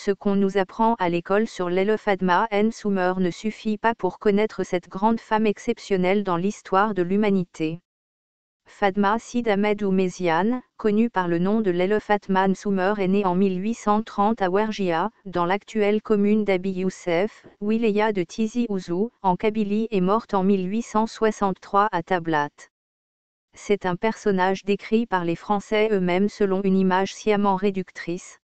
Ce qu'on nous apprend à l'école sur Leila Fatma Sumer ne suffit pas pour connaître cette grande femme exceptionnelle dans l'histoire de l'humanité. Fatma Sid Ahmed Oumeziane, connue par le nom de Leila Fatma Sumer, est née en 1830 à Ouergia, dans l'actuelle commune d'Abi Youssef, wilaya de Tizi Ouzou, en Kabylie, et morte en 1863 à Tablat. C'est un personnage décrit par les Français eux-mêmes selon une image sciemment réductrice.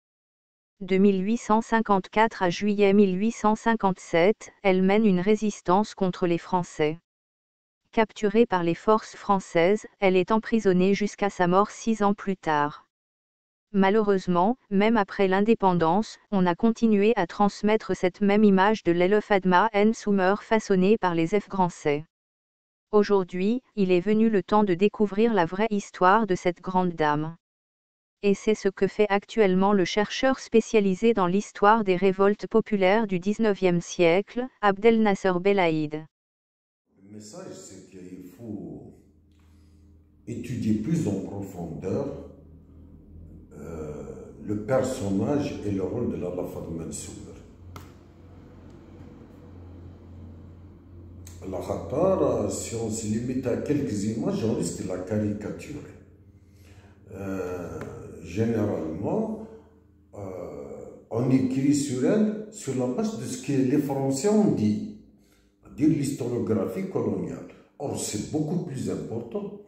De 1854 à juillet 1857, elle mène une résistance contre les Français. Capturée par les forces françaises, elle est emprisonnée jusqu'à sa mort 6 ans plus tard. Malheureusement, même après l'indépendance, on a continué à transmettre cette même image de Leila Fatma Sumer façonnée par les Français. Aujourd'hui, il est venu le temps de découvrir la vraie histoire de cette grande dame. Et c'est ce que fait actuellement le chercheur spécialisé dans l'histoire des révoltes populaires du XIXe siècle, Abdel Nasser Belaïd. Le message, c'est qu'il faut étudier plus en profondeur le personnage et le rôle de Leila Fatma Sumer. La Khatar, si on se limite à quelques images, on risque de la caricaturer. Généralement, on écrit sur elle sur la base de ce que les Français ont dit, c'est-à-dire l'historiographie coloniale. Or, c'est beaucoup plus important.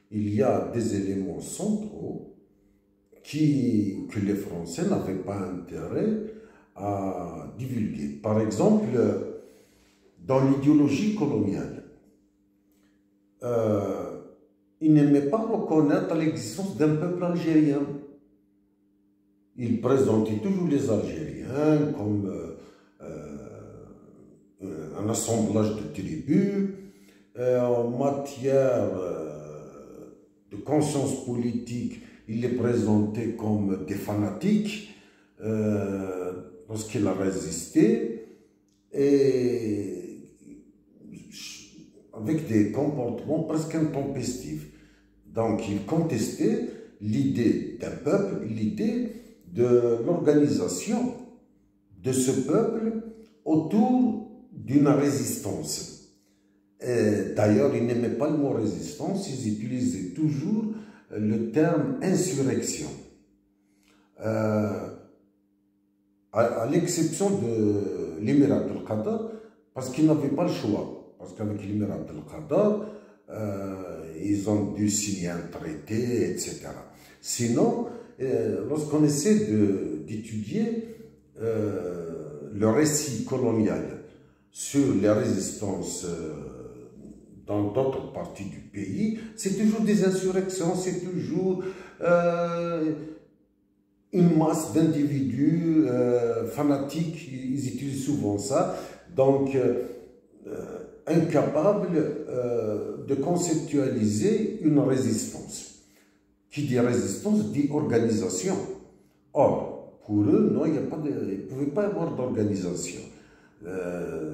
Il y a des éléments centraux que les Français n'avaient pas intérêt à divulguer. Par exemple, dans l'idéologie coloniale, ils n'aimaient pas reconnaître l'existence d'un peuple algérien. Ils présentaient toujours les Algériens comme un assemblage de tribus. En matière de conscience politique, ils les présentaient comme des fanatiques lorsqu'ils a résisté, et avec des comportements presque intempestifs. Donc, ils contestaient l'idée d'un peuple, l'idée de l'organisation de ce peuple autour d'une résistance. D'ailleurs, ils n'aimaient pas le mot résistance, ils utilisaient toujours le terme insurrection. À l'exception de l'Émirat al-Qatar, parce qu'ils n'avaient pas le choix. Parce qu'avec l'Émirat al-Qatar, ils ont dû signer un traité, etc. Sinon, lorsqu'on essaie d'étudier le récit colonial sur les résistances dans d'autres parties du pays, c'est toujours des insurrections, c'est toujours une masse d'individus fanatiques, ils utilisent souvent ça, donc incapables de conceptualiser une résistance. Qui dit résistance dit organisation. Or, pour eux, non, il ne pouvait pas y avoir d'organisation.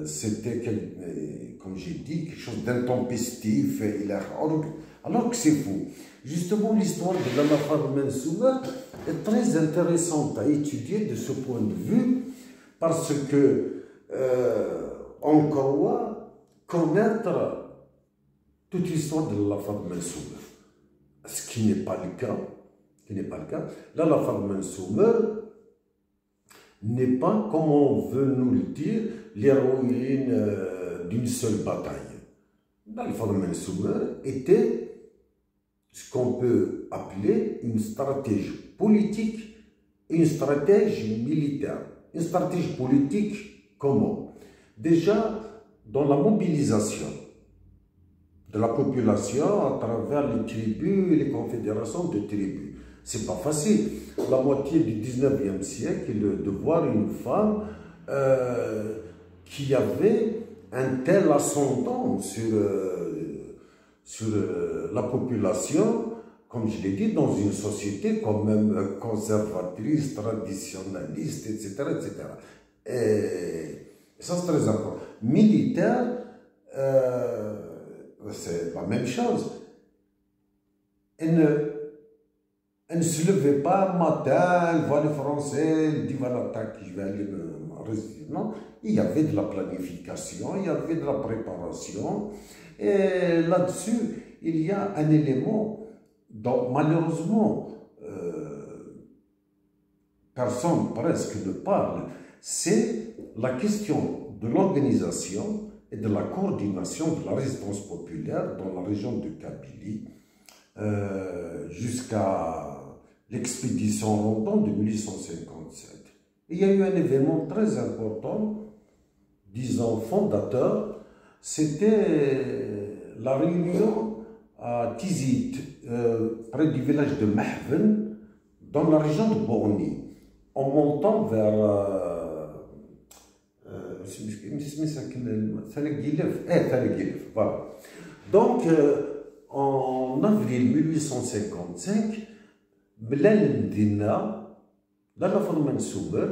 C'était, comme j'ai dit, quelque chose d'intempestif, alors que c'est faux. Justement, l'histoire de Leila Fatma Sumer est très intéressante à étudier de ce point de vue, parce que on croit connaître toute l'histoire de Leila Fatma Sumer, ce qui n'est pas le cas. Leila Fatma Sumer n'est pas, comme on veut nous le dire, l'héroïne d'une seule bataille. Leila Fatma Sumer était ce qu'on peut appeler une stratégie politique et une stratégie militaire. Une stratégie politique, comment? Déjà, dans la mobilisation de la population à travers les tribus et les confédérations de tribus. C'est pas facile. La moitié du 19e siècle, de voir une femme qui avait un tel ascendant sur la population, comme je l'ai dit, dans une société quand même conservatrice, traditionnaliste, etc. etc. Et ça, c'est très important. Militaire, c'est la même chose. Elle ne se levait pas matin, elle voit les Français, elle dit voilà, tac, je vais aller me résider. Non, il y avait de la planification, il y avait de la préparation. Et là-dessus, il y a un élément dont malheureusement personne presque ne parle, c'est la question de l'organisation et de la coordination de la résistance populaire dans la région de Kabylie jusqu'à l'expédition Rondon de 1857. Il y a eu un événement très important, disons fondateur, c'était la réunion à Tizit, près du village de Mahven, dans la région de Borny, en montant vers voilà. Donc, en avril 1855, Blal Dina, Lala Forman Souber,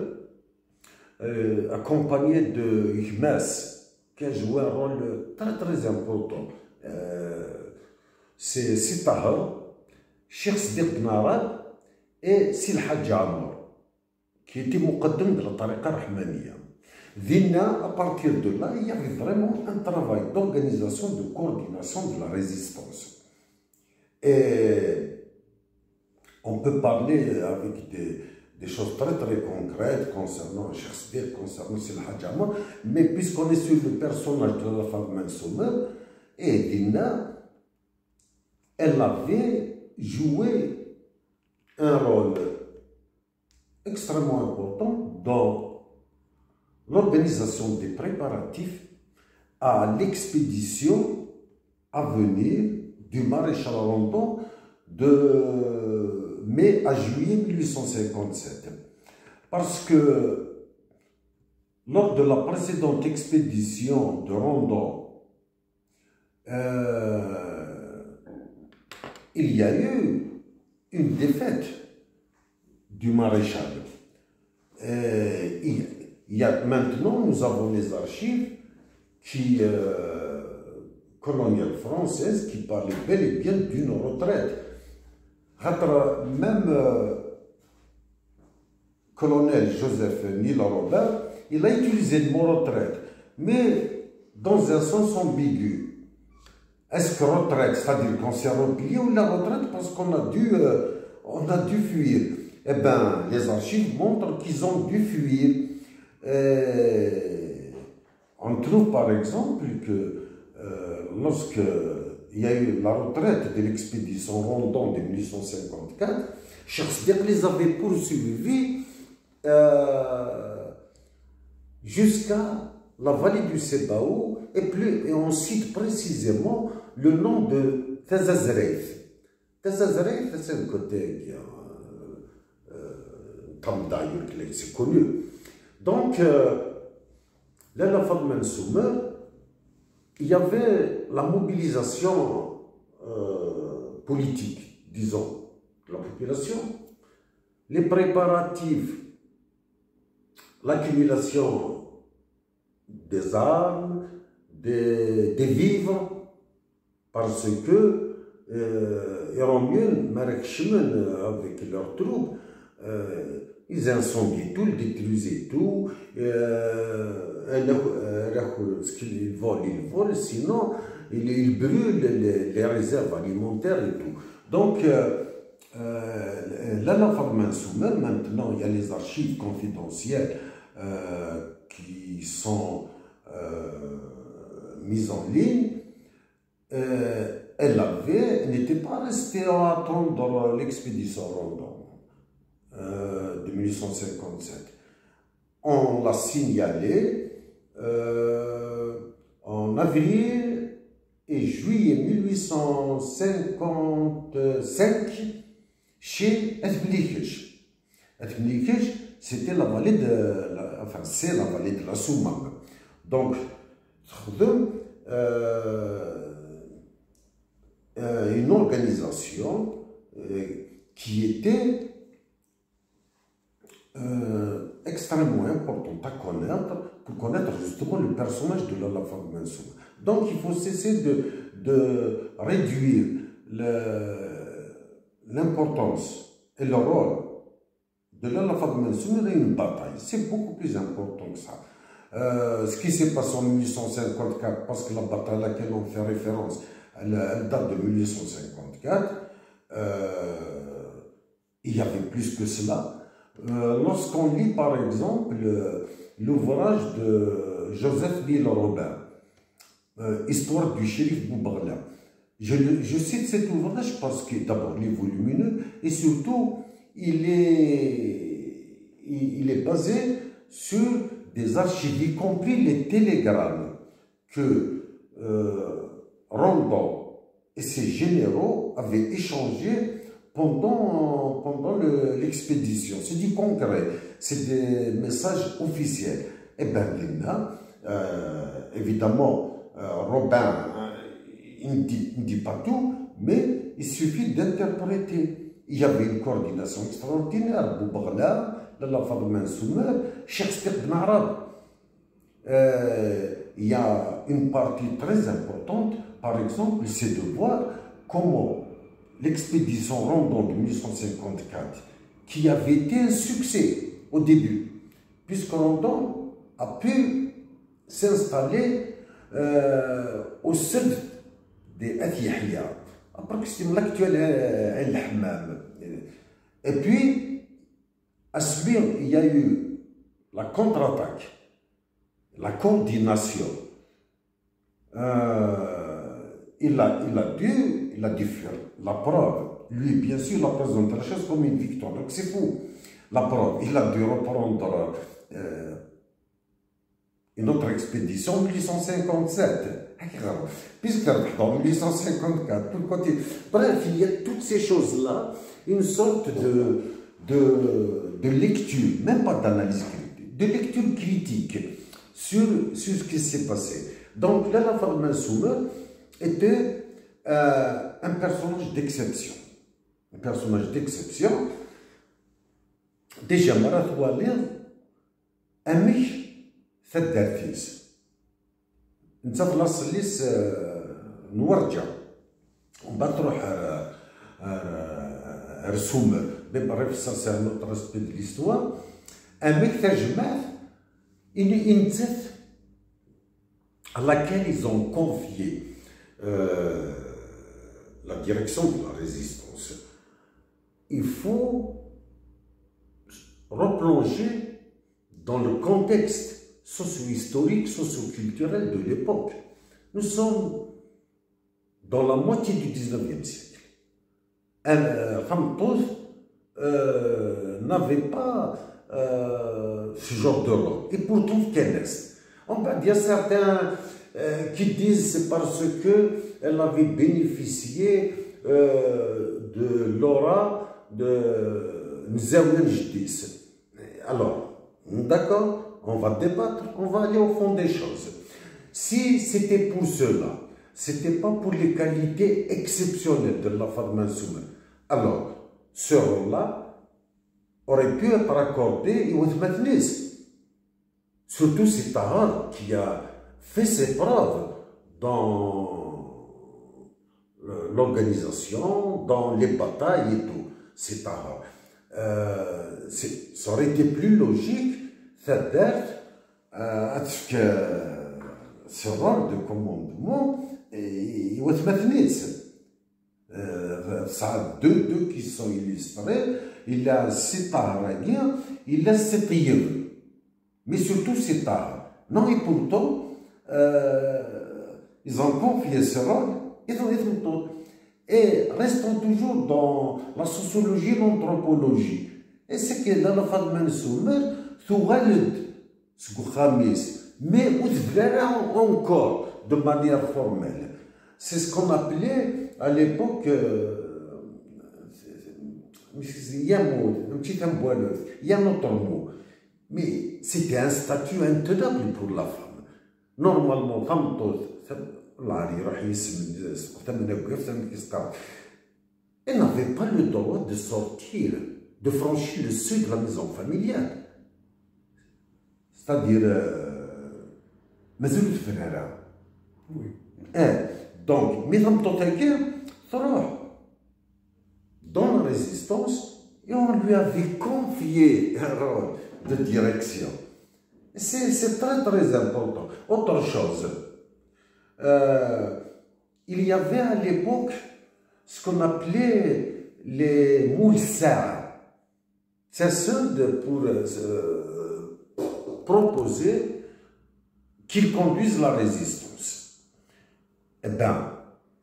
accompagné de Hmas, qui a joué un rôle très très important. C'est Sitaha, Cheikh Sdiq Ben Arad et Sil Hadj Ammar, qui était muqaddam de la tariqa rahmaniya. Vina, à partir de là, il y avait vraiment un travail d'organisation, de coordination de la résistance. Et on peut parler avec des choses très très concrètes concernant Cheikh Sdiq, concernant Sil Hadj Ammar, mais puisqu'on est sur le personnage de la Forman Souber, et Vina, elle avait joué un rôle extrêmement important dans l'organisation des préparatifs à l'expédition à venir du maréchal Rondon de mai à juillet 1857. Parce que lors de la précédente expédition de Rondon, il y a eu une défaite du maréchal. Maintenant, nous avons les archives coloniales françaises qui parlaient bel et bien d'une retraite. Même colonel Joseph Nila-Robert, il a utilisé le mot retraite, mais dans un sens ambigu. Est-ce que retraite, c'est-à-dire qu'on s'est replié, ou la retraite parce qu'on a dû fuir? Eh bien, les archives montrent qu'ils ont dû fuir. On trouve par exemple que lorsque il y a eu la retraite de l'expédition Rondon de 1854, Cheikh Sdiq les avait poursuivis jusqu'à la vallée du Sebaou, et on cite précisément le nom de Tazazreif. Tazazreif, c'est un côté qui c'est connu. Donc, Lala Forman Souber, il y avait la mobilisation politique, disons, de la population, les préparatifs, l'accumulation des armes, des vivres, parce que Iraniens, Marek Shimen, avec leurs troupes, ils incendient tout, ils détruisaient tout, ce qu'ils volent, sinon ils brûlent les réserves alimentaires et tout. Donc, Lala Forman Souber, maintenant, il y a les archives confidentielles qui sont mises en ligne. Elle n'était pas restée à attendre l'expédition Rondon de 1857. On l'a signalé en avril et juillet 1855 chez Etblikech. Etblikech, c'était la vallée c'est la vallée de la Soumam. Donc, une organisation qui était extrêmement importante à connaître pour connaître justement le personnage de Lala Forman Souber. Donc il faut cesser de réduire l'importance et le rôle de la Fadma Soumer est une bataille. C'est beaucoup plus important que ça. Ce qui s'est passé en 1854, parce que la bataille à laquelle on fait référence, elle date de 1854, il y avait plus que cela. Lorsqu'on lit par exemple l'ouvrage de Joseph Lille-Robin, Histoire du shérif Boubarla, je cite cet ouvrage parce que d'abord il est volumineux et surtout il est basé sur des archives, y compris les télégrammes que Rondon et ses généraux avaient échangés pendant l'expédition. C'est du concret, c'est des messages officiels. Et bien là, évidemment, Robin, il ne dit pas tout, mais il suffit d'interpréter. Il y avait une coordination extraordinaire. Boubarla, Lalla Fadma Soumer, Shakespeare Ben Arab. Il y a une partie très importante, par exemple, c'est de voir comment l'expédition Rondon de 1854, qui avait été un succès au début, puisque Rondon a pu s'installer au sud des Athiyahia, à proximité de l'actuel El-Hammam. Et puis, à Sbir, il y a eu la contre-attaque, la coordination. Il a dû faire la preuve. Lui, bien sûr, il a présenté la chose comme une victoire. Donc, c'est fou. La preuve, il a dû reprendre une autre expédition en 1857. Puisque en 1854, tout le côté. Bref, il y a toutes ces choses-là, une sorte de lecture, même pas d'analyse critique, de lecture critique sur ce qui s'est passé. Donc, là, la Fadma Soumer était un personnage d'exception. Un personnage d'exception. Déjà, Marat Walid, Amich, Faddarfis. انت خلاص ليس نورجع ومن بعد تروح رسومر bref ça c'est un autre aspect de l'histoire un mec ترجمات une tête à laquelle ils ont confié la direction de la résistance. Il faut replonger dans le contexte socio-historique, socio-culturel de l'époque. Nous sommes dans la moitié du 19e siècle. Khamtouz n'avait pas ce genre de rôle. Et pourtant, Kenneth. Il y a certains qui disent c'est parce qu'elle avait bénéficié de l'aura de Nzaouil Jdis. Alors, d'accord? On va débattre, on va aller au fond des choses. Si c'était pour cela, c'était pas pour les qualités exceptionnelles de la Fadma Soumer, alors ce rôle-là aurait pu être accordé à Outhmatnis. Surtout c'est Tahar qui a fait ses preuves dans l'organisation, dans les batailles et tout. C'est Tahar. Ça aurait été plus logique avec ce rôle de commandement et ça a deux qui sont illustrés. Il a sept Taharaniens, il a sept Yeux, mais surtout sept Tahar. Non, et pourtant, ils ont confié ce rôle, et restons toujours dans la sociologie et l'anthropologie. Et c'est que dans la Fadma Soumer, تولد سكو خامس mais encore de manière formelle. C'est ce qu'on appelait à l'époque il y a un autre mot, mais c'était un statut intenable pour la femme. Normalement, elle n'avait pas le droit de sortir, de franchir le seuil de la maison familiale. C'est-à-dire, Mazout Ferrara. Oui. Donc, Mesdames Totaguer, dans la résistance, Et on lui avait confié un rôle de direction. C'est très très important. Autre chose, il y avait à l'époque ce qu'on appelait les moulsards. C'est ceux pour proposer qu'ils conduisent la résistance. Eh bien,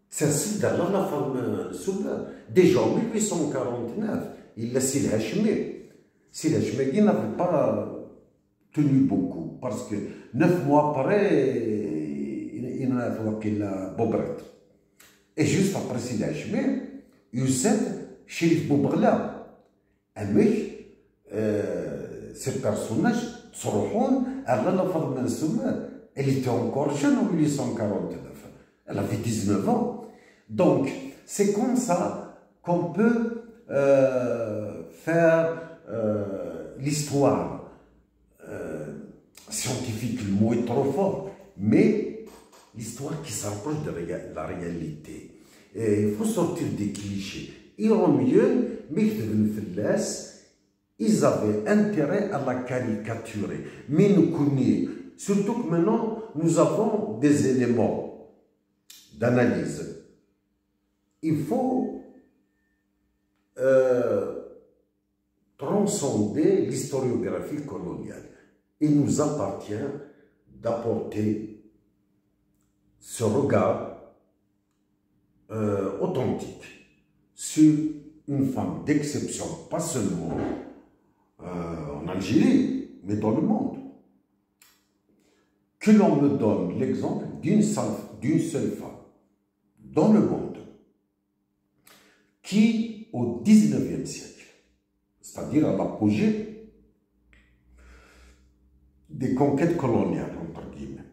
c'est ce dans la femme souveraine. Déjà en 1849, il a Sidi Hachmi. Sidi Hachmi qui n'avait pas tenu beaucoup, parce que 9 mois après, il a fait la Bobret. Et juste après Sidi Hachmi, Youssef Chérif Boubrla. Avec ce personnage, Tsorohon, la femme souveraine. Elle était encore jeune en 1849. Elle avait 19 ans. Donc, c'est comme ça qu'on peut faire l'histoire scientifique. Le mot est trop fort, mais l'histoire qui s'approche de la réalité. Et il faut sortir des clichés. Ironieux, mais ils avaient intérêt à la caricaturer. Mais nous connaissons, surtout que maintenant, nous avons des éléments d'analyse. Il faut transcender l'historiographie coloniale. Il nous appartient d'apporter ce regard authentique sur une femme d'exception, pas seulement en Algérie, mais dans le monde. Que l'on me donne l'exemple d'une seule femme dans le monde qui, au XIXe siècle, c'est-à-dire à l'apogée des conquêtes coloniales, entre guillemets,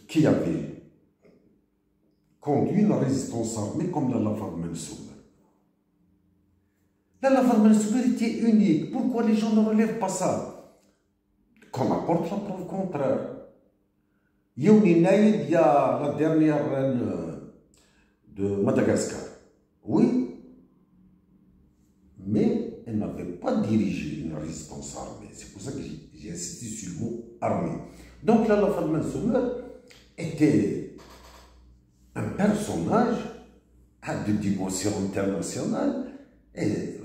qui avait conduit une résistance armée comme la Lafar Mansour. La Lafar Mansour était unique. Pourquoi les gens ne relèvent pas ça? Qu'on apporte la preuve contraire. Yoni Naïd, il y a la dernière reine de Madagascar. Oui, mais elle n'avait pas dirigé une résistance armée. C'est pour ça que j'ai insisté sur le mot armée. Donc là, la femme Mansour était un personnage de dimension internationale et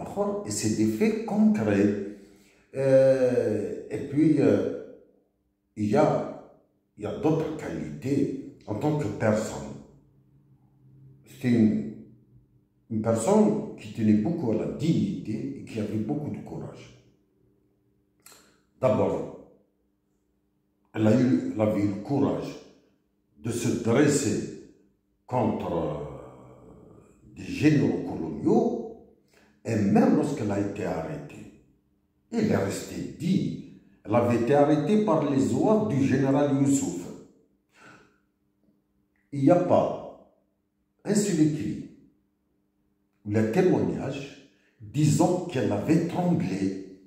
c'est des faits concrets. Et puis, il y a d'autres qualités en tant que personne. C'était une personne qui tenait beaucoup à la dignité et qui avait beaucoup de courage. D'abord, elle avait eu le courage de se dresser contre des généraux coloniaux, et même lorsqu'elle a été arrêtée, elle est restée digne. Elle avait été arrêtée par les ordres du général Youssouf. Il n'y a pas un seul écrit ou le témoignage disant qu'elle avait tremblé,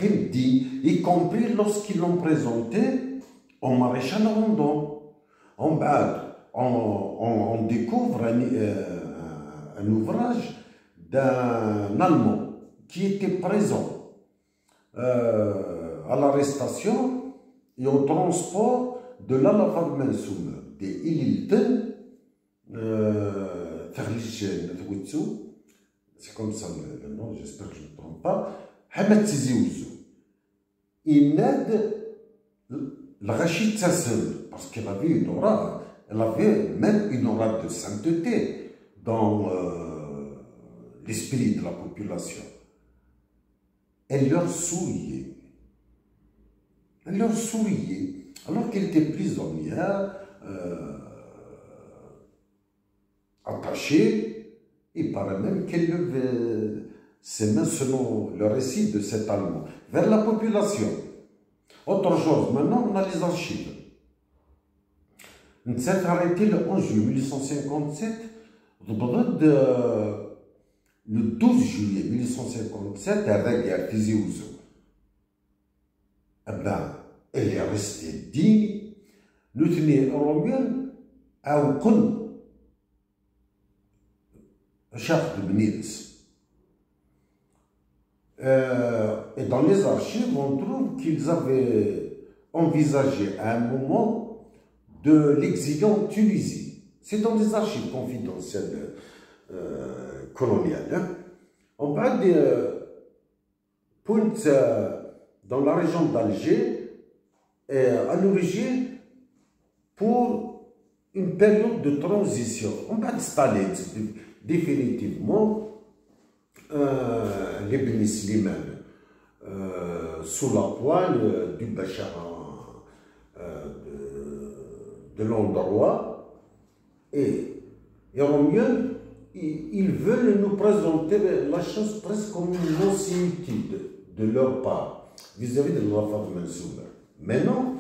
y compris lorsqu'ils l'ont présenté au maréchal Rondon. En bas, on découvre un ouvrage d'un Allemand qui était présent à l'arrestation et au transport de l'Alafar Mansour, des Ililten, c'est comme ça le nom, j'espère que je ne me trompe pas, Hamed Tizi Ouzou. Il aide le Rachid Tassel, parce qu'elle avait une aura, elle avait même une aura de sainteté dans l'esprit de la population. Elle leur souriait. Elle leur souriait, alors qu'elle était prisonnière, attachée. Il paraît même qu'elle levait ses mains, selon le récit de cet Allemand, vers la population. Autre chose, maintenant on a les archives. On s'est arrêté le 11 juillet 1857, le 12 juillet 1857, avec à Tizi Ouzou. Eh bien, elle est restée digne. Nous tenions Romain à Oukun, chef de Benitez. Et dans les archives, on trouve qu'ils avaient envisagé à un moment de l'exiler en Tunisie. C'est dans les archives confidentielles coloniales. Hein. On parle de Punt dans la région d'Alger, à l'origine pour une période de transition. On va installer définitivement les Beni Slimane sous la poigne du Bachar de l'endroit, et en mieux, ils veulent nous présenter la chose presque comme une ancienneté de leur part vis-à-vis de la Fadma Soumer. Mais non,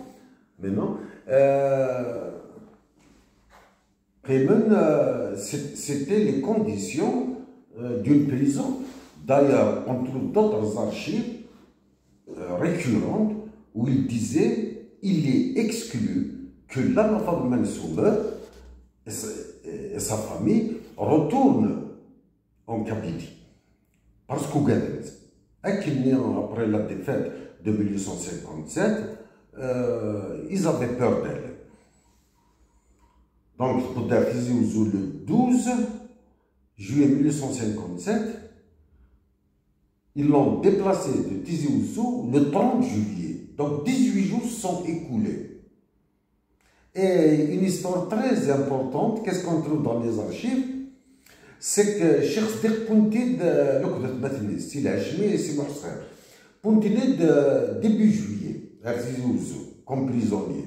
c'était les conditions d'une prison. D'ailleurs, on trouve d'autres archives récurrentes où il disait il est exclu que la Fadma Soumer et sa famille retournent en Kabylie. Parce qu'Ougadez, après la défaite de 1857, ils avaient peur d'elle. Donc, pour Tizi Ouzou, le 12 juillet 1857, ils l'ont déplacé de Tizi Ouzou le 30 juillet. Donc, 18 jours sont écoulés. Et une histoire très importante, qu'est-ce qu'on trouve dans les archives? C'est que Cheikh Sdiq Pontid, début juillet, à Tizi Ouzou, comme prisonnier.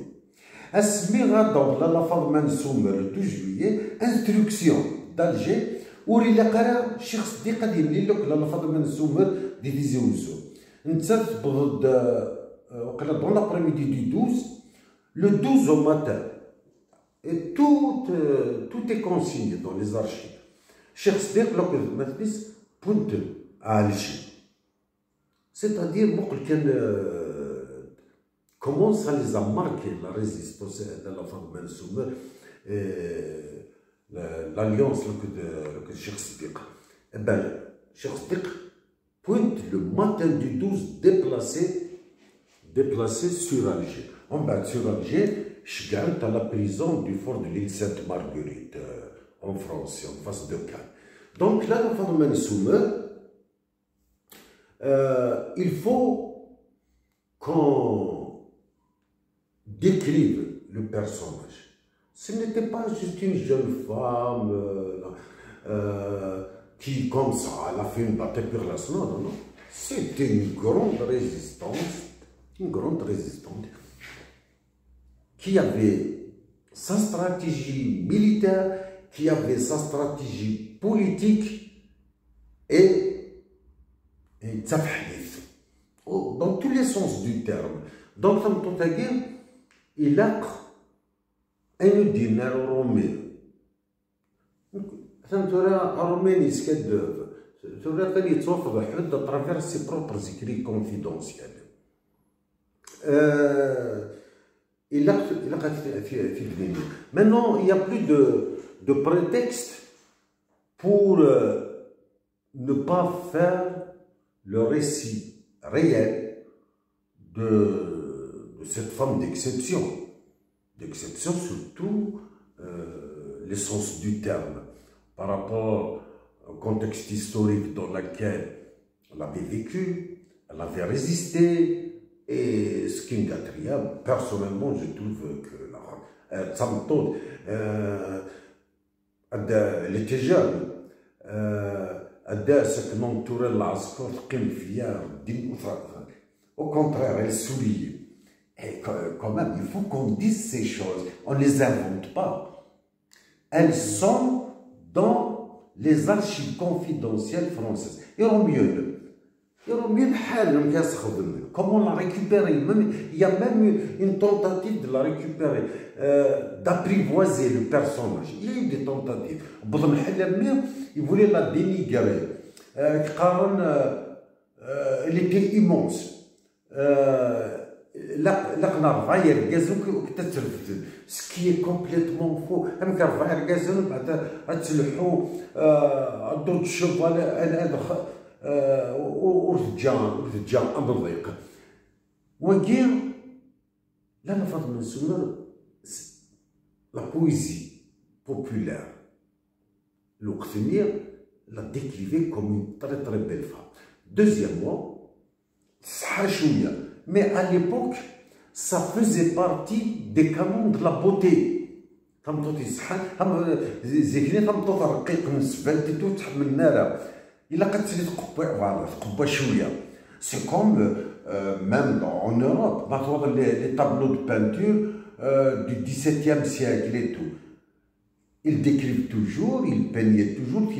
Asmira dans la Fadma Soumer le 12 juillet, instruction d'Alger, où il a قرا Cheikh Sdiq قد يملي لك la Fadma Soumer de Tizi Ouzou. Dans l'après-midi du 12, le 12 au matin, et tout est consigné dans les archives. Cheikh Sdiq Punt à Alger. C'est-à-dire, comment ça les a marqué, la résistance de la Fadma Soumer, l'alliance de Cheikh Sdiq. Eh bien, Cheikh Sdiq Punt le matin du 12 déplacé sur Alger. On va sur Alger, je gagne à la prison du fort de l'île Sainte-Marguerite, en France, en face de Cannes. Donc là, la Fadma Soumer, il faut qu'on décrive le personnage. Ce n'était pas juste une jeune femme qui, comme ça, elle a fait une bataille pour la non, non. C'était une grande résistante, qui avait sa stratégie militaire, qui avait sa stratégie politique et dans tous les sens du terme. Donc, il a un dinar romain. à travers ses propres écrits confidentiels. Maintenant, il n'y a plus de prétexte pour ne pas faire le récit réel de cette femme d'exception. D'exception surtout l'essence du terme par rapport au contexte historique dans lequel elle avait vécu, elle avait résisté. Et ce qui est incroyable, personnellement, je trouve que ça me tourne. Elle était jeune. Au contraire, elle souriait. Et quand même, il faut qu'on dise ces choses. On ne les invente pas. Elles sont dans les archives confidentielles françaises. Et au mieux, comment la récupérer? Il y a même une tentative de la récupérer, d'apprivoiser le personnage. Il y a eu des tentatives. Il voulait la dénigrer. Elle était immense. Ce qui est complètement faux. ورجع أمر ضيق. وكي لا فاطمة سمر la poésie populaire, l'Occident l'a décrivée comme une très très belle femme. Deuxièmement, Sahachouya. Mais à l'époque, ça faisait partie des canons de la beauté. C'est comme même en Europe, les tableaux de peinture du XVIIe siècle et tout. Ils décrivent toujours, ils peignaient toujours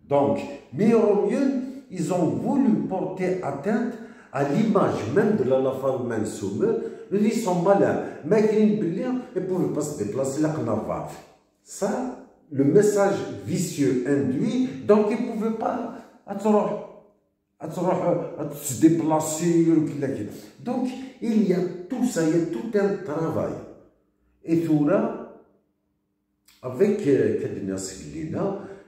donc, mais au mieux, ils ont voulu porter atteinte à l'image même de la femme Mansour. Ils sont malins, mais ils ne pouvaient pas se déplacer là qu'on a. Ça, le message vicieux induit, donc ils ne pouvaient pas se déplacer. Donc, il y a tout ça, il y a tout un travail. Et tout là, avec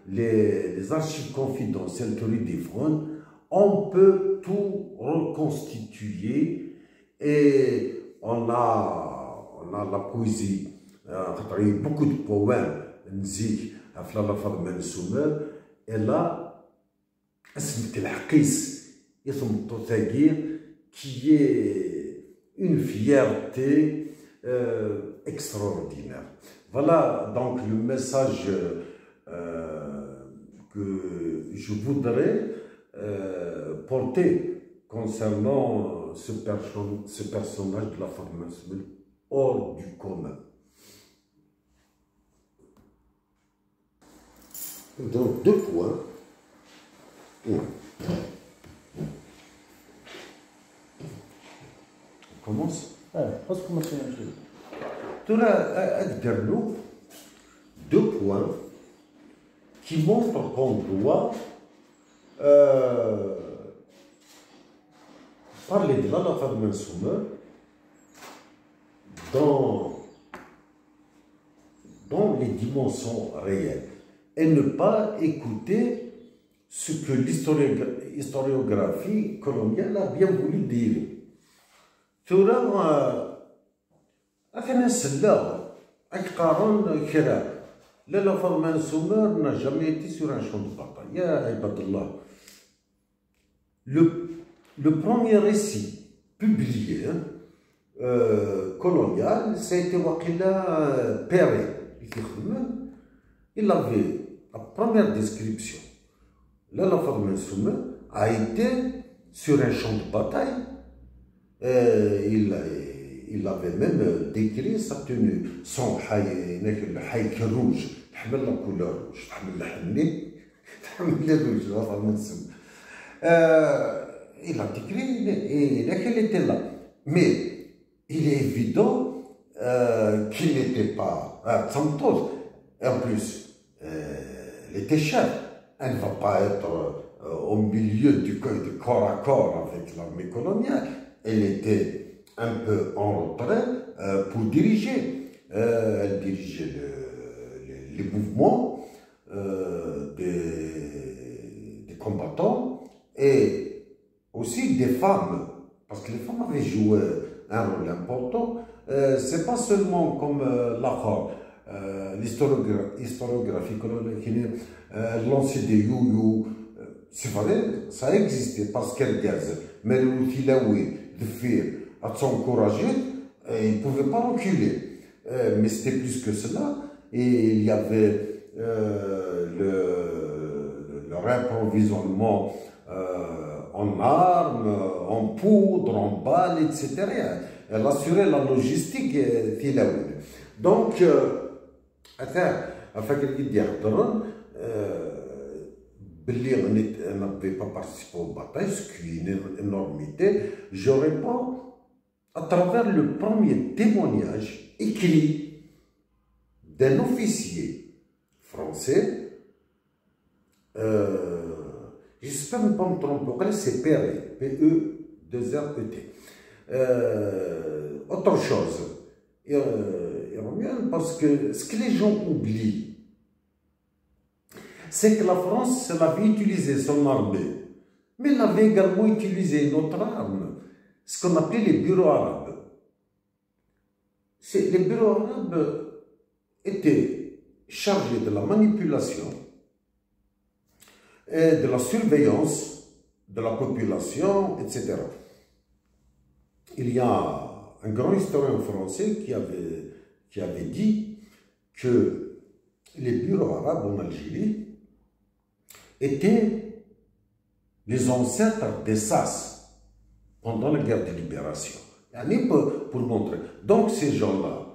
les archives confidentielles de Ridifron, on peut tout reconstituer et on a la poésie. Il y a beaucoup de poèmes, et là, qui est une fierté extraordinaire. Voilà donc le message que je voudrais porter concernant ce personnage de la femme hors du commun. Donc, 2 points. On commence. Tu as 2 points qui montrent qu'on doit parler de la femme Mansour dans les dimensions réelles et ne pas écouter ce que l'historiographie coloniale a bien voulu dire. Tu as un seul أكقارن كرا لا فاطمة سومر n'a jamais été sur un champ de bataille. Ya ibadallah. Le premier récit publié colonial, c'était Waqila Perret. Il avait la première description. La Fadma Souma a été sur un champ de bataille. Il avait même décrit sa tenue, son haïk rouge, la couleur rouge, il a décrit qu'elle était là. Mais il est évident qu'il n'était pas Santos. En plus, elle était chère. Elle ne va pas être au milieu du corps à corps avec l'armée coloniale. Elle était un peu en retrait pour diriger. Elle dirigeait les mouvements des combattants et aussi des femmes, parce que les femmes avaient joué un rôle important. C'est pas seulement comme l'historiographie coloniale, lancer des you-you. C'est vrai, ça existait parce qu'elle gazait. Mais le Tilaoui, de faire, à s'encourager, il ne pouvait pas reculer. Mais c'était plus que cela. Et il y avait le réapprovisionnement en armes, en poudre, en balles, etc. Elle assurait la logistique Tilaoui. Donc, afin qu'elle dise elle n'avait pas participé aux batailles, ce qui est une énormité. Je réponds à travers le premier témoignage écrit d'un officier français. J'espère ne pas me tromper, c'est Perret, P-E-2-R-E-T. Autre chose, parce que ce que les gens oublient, c'est que la France, elle avait utilisé son armée, mais elle avait également utilisé une autre arme, ce qu'on appelait les bureaux arabes. Les bureaux arabes étaient chargés de la manipulation et de la surveillance de la population, etc. Il y a un grand historien français qui avait dit que les bureaux arabes en Algérie étaient les ancêtres des SAS pendant la guerre de libération. Pour montrer. Donc ces gens-là,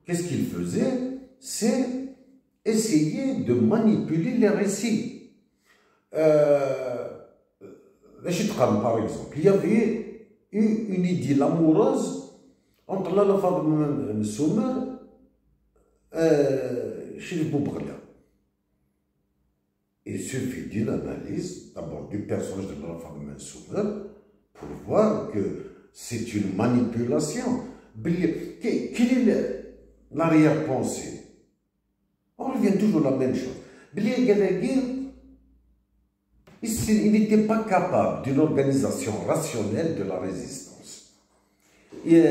qu'est-ce qu'ils faisaient? C'est essayer de manipuler les récits. Par exemple, il y avait eu une idylle amoureuse entre la Fadma Mensoumer et Chérif Boubrlia. Il suffit d'une analyse, d'abord du personnage de la Fadma Mensoumer, pour voir que c'est une manipulation. Quelle est l'arrière-pensée? On revient toujours à la même chose. Il n'était pas capable d'une organisation rationnelle de la résistance. Et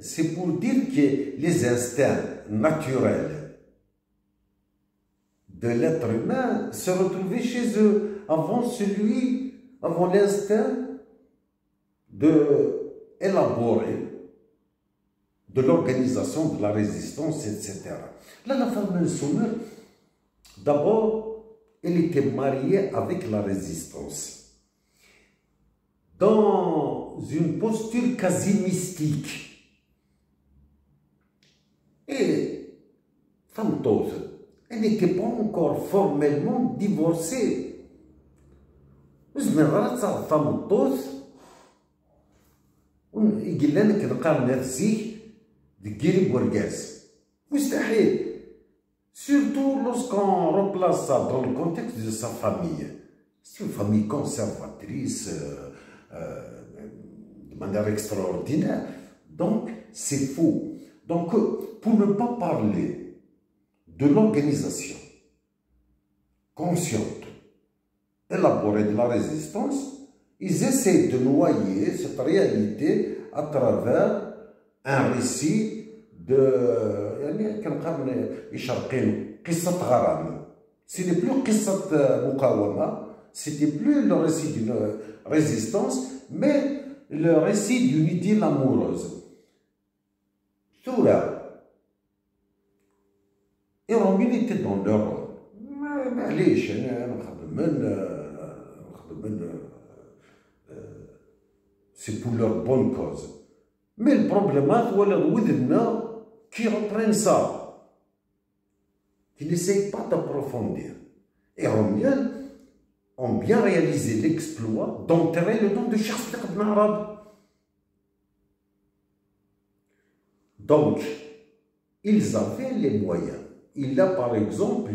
c'est pour dire que les instincts naturels de l'être humain se retrouvaient chez eux avant l'instinct d'élaborer de l'organisation de la résistance, etc. Là, la femme Mensoumer, d'abord, elle était mariée avec la résistance, dans une posture quasi mystique. Et femme Toth, elle n'était pas encore formellement divorcée. Mais femme Toth, يقول لنا كنلقى نفسي دكيري بورغاز مستحيل. Surtout lorsqu'on replace ça dans le contexte de sa famille. C'est une famille conservatrice de manière extraordinaire. Donc, c'est faux. Donc, pour ne pas parler de l'organisation consciente, élaborée de la résistance, ils essaient de noyer cette réalité à travers un récit ce n'est plus قصة مقاومة, c'était plus le récit d'une résistance, mais le récit d'une idylle amoureuse. Tout là. Et Romain était dans leur rôle. C'est pour leur bonne cause. Mais le problème, c'est qui reprennent ça, qui n'essayent pas d'approfondir. Et Romiel ont bien réalisé l'exploit d'enterrer le nom de Shakespeare ibn Arabe. Donc, ils avaient les moyens. Il a par exemple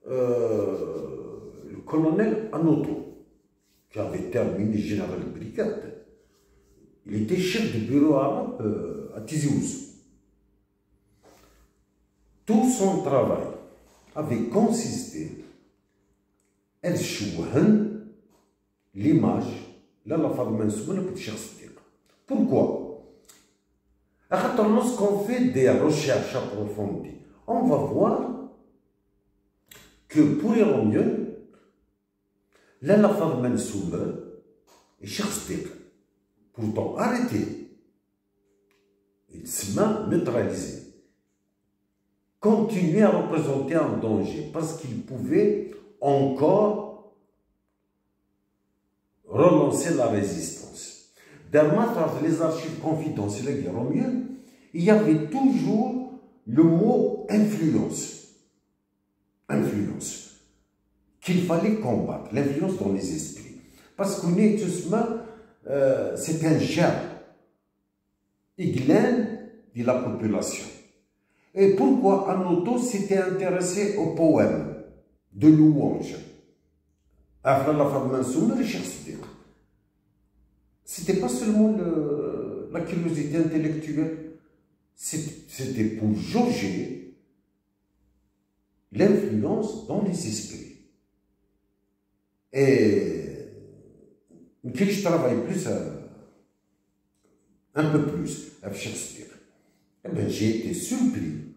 le colonel Anoto, qui avait terminé général de brigade. Il était chef du bureau arabe à Tizi Ouzou. Tout son travail avait consisté à choisir l'image de la Fadma Mensoumer de Cheikh Siddiq. Pourquoi? Lorsqu'on fait des recherches approfondies, on va voir que pour Romiel, la Fadma Mensoumer et Cheikh Siddiq, pourtant arrêtés, ils se sont neutralisés, continuer à représenter un danger parce qu'ils pouvaient encore relancer la résistance. Dans les archives confidentielles de Romiel, il y avait toujours le mot influence. Influence. Qu'il fallait combattre. L'influence dans les esprits. Parce qu'on est tous c'est un germe. Iglaine de la population. Et pourquoi Anoto s'était intéressé aux poèmes de louange après la Fadma Mensoumer et Cheikh Siddiq? C'était pas seulement la curiosité intellectuelle, c'était pour jauger l'influence dans les esprits. Et je travaille plus, un peu plus avec Shakespeare. Eh bien, j'ai été surpris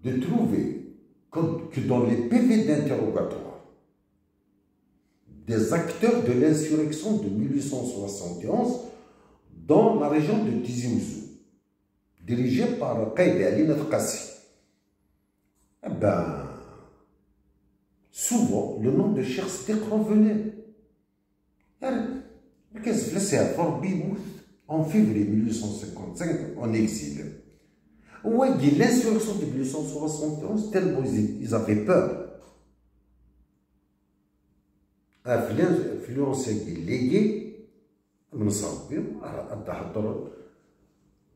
de trouver que dans les PV d'interrogatoire des acteurs de l'insurrection de 1871 dans la région de Tizi Ouzou, dirigé par Qaïd Ali Nafqassi, eh ben, souvent le nom de Cheikh Sdiq revenait. En février 1855, en exil. Ouais, l'insurrection de 1871, tellement ils avaient peur. Influence légué,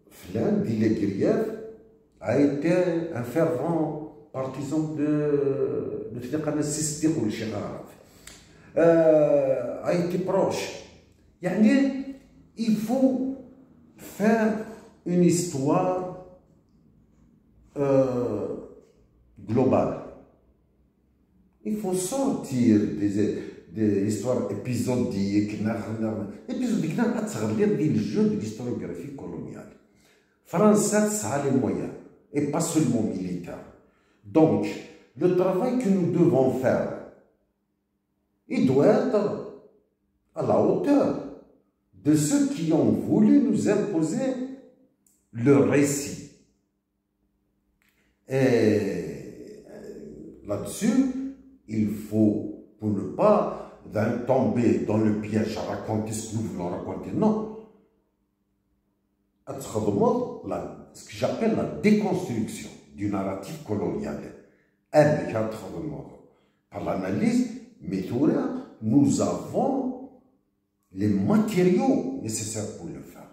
Flan, Dile Guerrière, a été un fervent partisan de Tariqa Sistir ou le Cheikh a été proche. Il faut faire une histoire globale. Il faut sortir des histoires épisodiques. Épisodiques, c'est le jeu de l'historiographie coloniale. France a les moyens, et pas seulement militaires. Donc, le travail que nous devons faire, il doit être à la hauteur de ceux qui ont voulu nous imposer le récit. Et là-dessus, il faut, pour ne pas tomber dans le piège à raconter ce que nous voulons raconter, non. Ce que j'appelle la déconstruction du narratif colonial. Par l'analyse, nous avons les matériaux nécessaires pour le faire.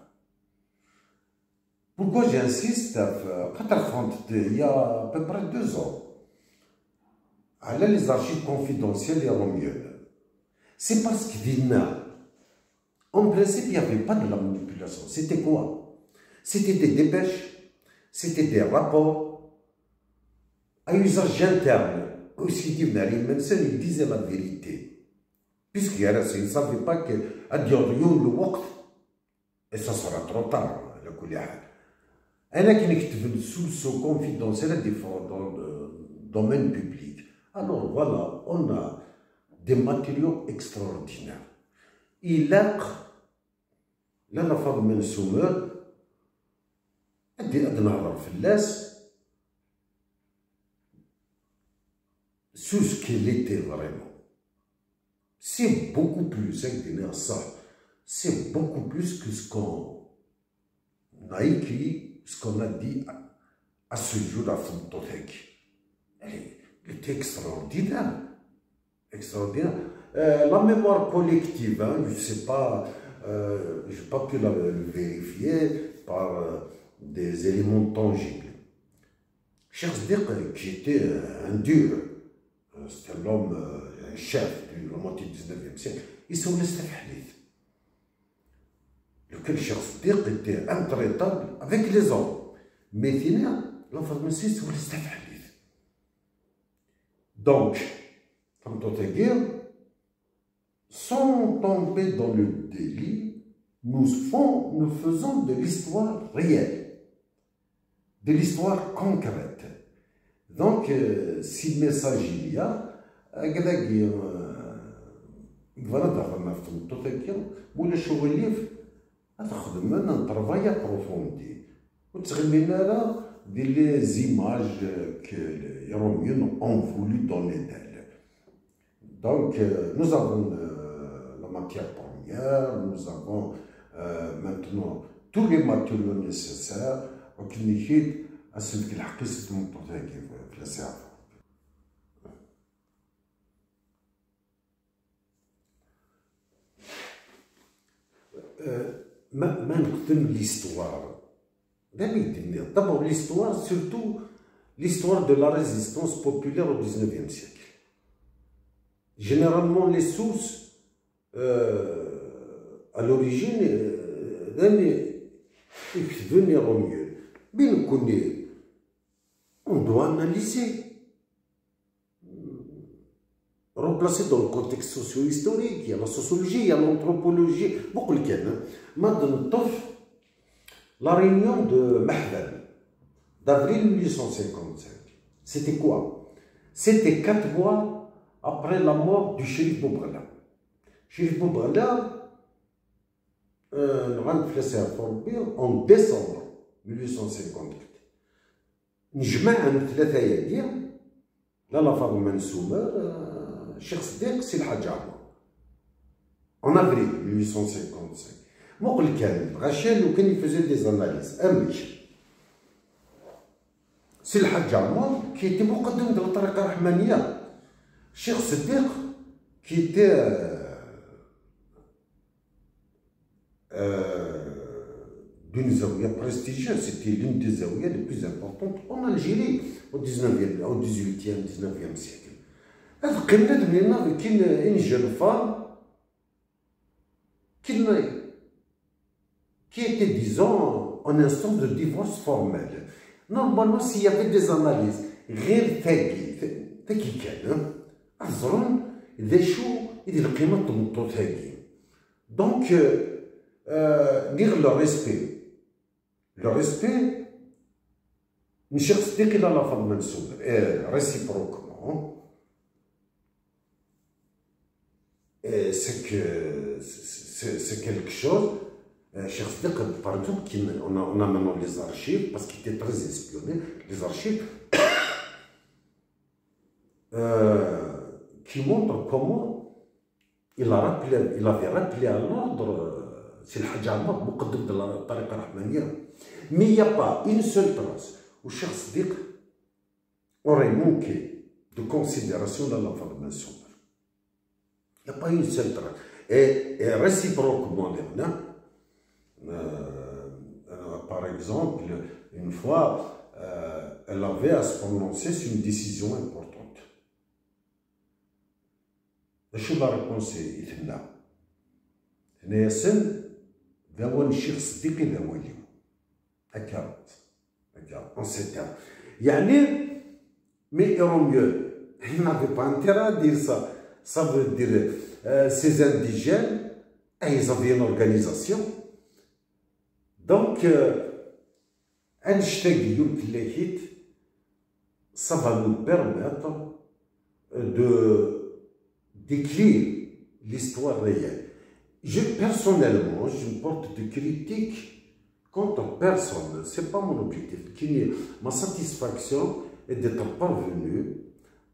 Pourquoi j'insiste, il y a à peu près 2 ans, à les archives confidentielles et romiennes. C'est parce qu'en principe, il n'y avait pas de la manipulation. C'était quoi? C'était des dépêches, c'était des rapports à usage interne. Aussi, il disait la vérité. Puisqu'il ne savait pas que et ça sera trop tard. Elle qui est sous confidentiel dans le domaine public. Alors voilà, on a des matériaux extraordinaires. Il a la femme soumeur, sur ce qu'elle était vraiment. C'est beaucoup plus, c'est beaucoup plus que ce qu'on a écrit, ce qu'on a dit à ce jour à Fontothèque. Elle était extraordinaire. Extraordinaire. La mémoire collective, hein, je ne sais pas, je n'ai pas pu le vérifier par des éléments tangibles. Cheikh Sdiq, qui était un dur, c'était l'homme, un chef du moitié du 19e siècle, il s'en laissait faire. Lequel Cheikh Sdiq était intraitable avec les hommes. Mais l'information s'en laissait faire. Donc, comme toute guerre, sans tomber dans le délit, nous faisons de l'histoire réelle, de l'histoire concrète. Donc, si le message il y a, voilà, un travail approfondi. Des images que les Romiens ont voulu donner d'elles. Donc, nous avons la matière première, nous avons maintenant tous les matériaux nécessaires pour qu'il n'y ait à ce que la question de mon qui est la maintenant, l'histoire. D'abord, l'histoire, surtout l'histoire de la résistance populaire au XIXe siècle. Généralement, les sources, à l'origine, venir au mieux. Bien connu, on doit analyser. replacer dans le contexte socio-historique, il y a la sociologie, il y a l'anthropologie, beaucoup de choses. Maintenant, la réunion de Mahdan, d'avril 1855, c'était quoi? C'était 4 mois après la mort du shérif Boubrala. Shérif Boubrala, en décembre 1854. نجمع عن 3 أيام لا فاطمة منسومة الشيخ صديق سي الحاج عمر en avril 1855 مقل كامل غشال وكان يفوزي دي زاناليز أمريكا سي الحاج عمر كي مقدم ديال الطريقة الرحمانية الشيخ صديق كي d'une zaouia prestigieuse, c'était l'une des zaouias les plus importantes en Algérie au 18e, 19e siècle. هذا قلة من كاين une jeune femme qui était, disons, en instance de divorce formel. Normalement, s'il y avait des analyses, غير ثاقي كان أزرون ذا شو إذا القيمة تمطو ثاقي. Donc, dire le respect, Cheikh Siddiq il a la femme Mansour, réciproquement, c'est quelque chose. Cheikh Siddiq, par exemple, on a maintenant les archives, parce qu'il était très espionné, les archives qui montrent comment il avait rappelé à l'ordre. C'est le Hadj Ammar, muqaddam de la tariqa rahmaniya. Mais il n'y a pas une seule trace où Cheikh Siddiq aurait manqué de considération dans la femme Mansour. Il n'y a pas une seule trace. Et réciproquement, par exemple, une fois, elle avait à se prononcer sur une décision importante. Je la réponse est là. ذاون الشيخ الصديقي ذاو اليوم هكا en ces termes. يعني mais au mieux il n'avait pas intérêt à dire ça. Ça veut dire ces indigènes ils avaient une organisation. Donc هنشتاق اليوم تلاقيت ça va nous permettre d'écrire l'histoire réelle. Personnellement, je me porte de critique contre personne. Ce n'est pas mon objectif. Ma satisfaction est d'être parvenu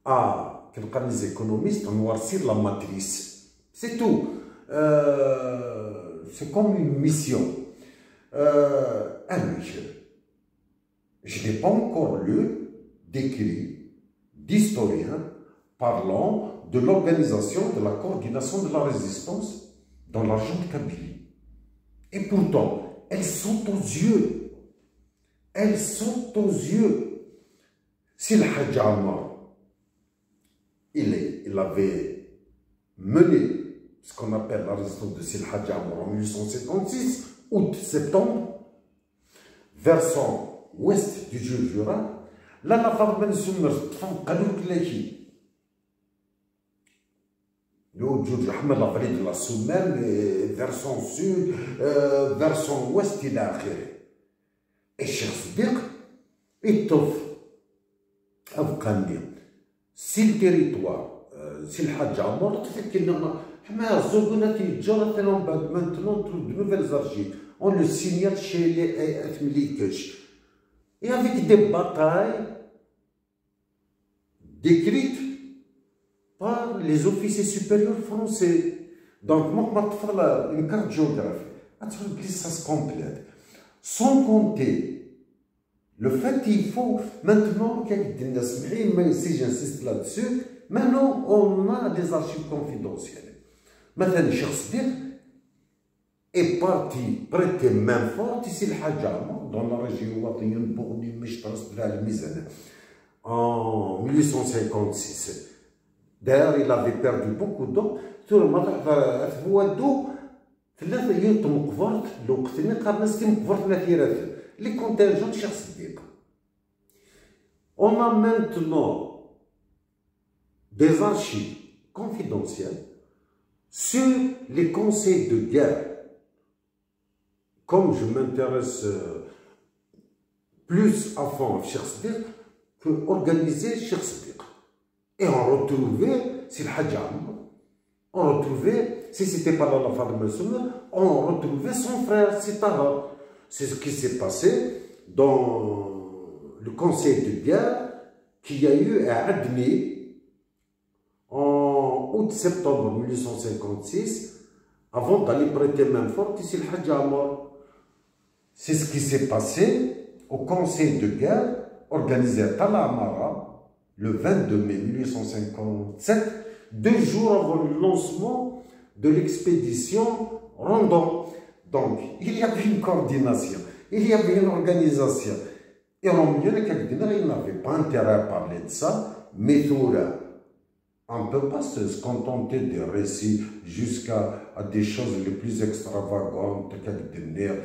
à, comme les économistes, à noircir la matrice. C'est tout. C'est comme une mission. Je n'ai pas encore lu d'écrits d'historiens parlant de l'organisation de la coordination de la résistance dans la région de Kabylie. Et pourtant, elles sont aux yeux. Elles sont aux yeux. Si le Hadj Ammar, il avait mené ce qu'on appelle la résistance de Sil Hadj Ammar en 1856, août-septembre, versant ouest du Jura, là, la femme Ben Soumer, la vallée de la Soumelle, versant sud, versant ouest, il a créé. Et Cheikh Siddiq, il t'offre, si le territoire, si le Hadj Ammar, maintenant, de nouvelles archives, on le signale chez les Milikesh. Et avec des batailles décrites par les officiers supérieurs français. Donc, moi, je vais une carte géographique. Ça se complète. Sans compter le fait qu'il faut maintenant, si j'insiste là-dessus, maintenant on a des archives confidentielles. Maintenant, Cheikh Siddiq est parti prêter main forte ici le Hadj Ammar dans la région Watiyun Bourdi Mishtras de la Mizane en 1856. D'ailleurs, il avait perdu beaucoup d'eau. Tout le monde a fait d'eau. ثلاثة أيام مقبرت الوقت اللي قبل سنين مقبرت ثلاثة les contingents de Cheikh Siddiq. On a maintenant des archives confidentielles sur les conseils de guerre. Comme je m'intéresse plus à fond à Cheikh Sadiq, que organiser Cheikh Sadiq. Et on retrouvait, c'est le Hadj Ammar, on retrouvait, si c'était pas dans la Fadma Souma, on retrouvait son frère, c'est Tahar. C'est ce qui s'est passé dans le conseil de guerre qu'il y a eu à Adni en août-septembre 1856, avant d'aller prêter main forte ici le Hadj Ammar. C'est ce qui s'est passé au conseil de guerre organisé à Tala Amara le 22 mai 1857, 2 jours avant le lancement de l'expédition Rondon. Donc, il y avait une coordination, il y avait une organisation. Et en milieu de quelques dinar, il n'avait pas intérêt à parler de ça, mais on ne peut pas se contenter des récits jusqu'à des choses les plus extravagantes, quelques dinar,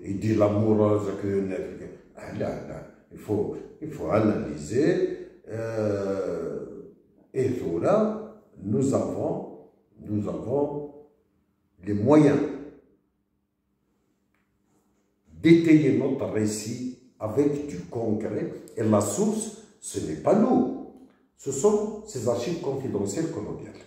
il dit l'amoureuse que il faut analyser et là nous avons les moyens d'étayer notre récit avec du concret, et la source ce n'est pas nous, ce sont ces archives confidentielles coloniales.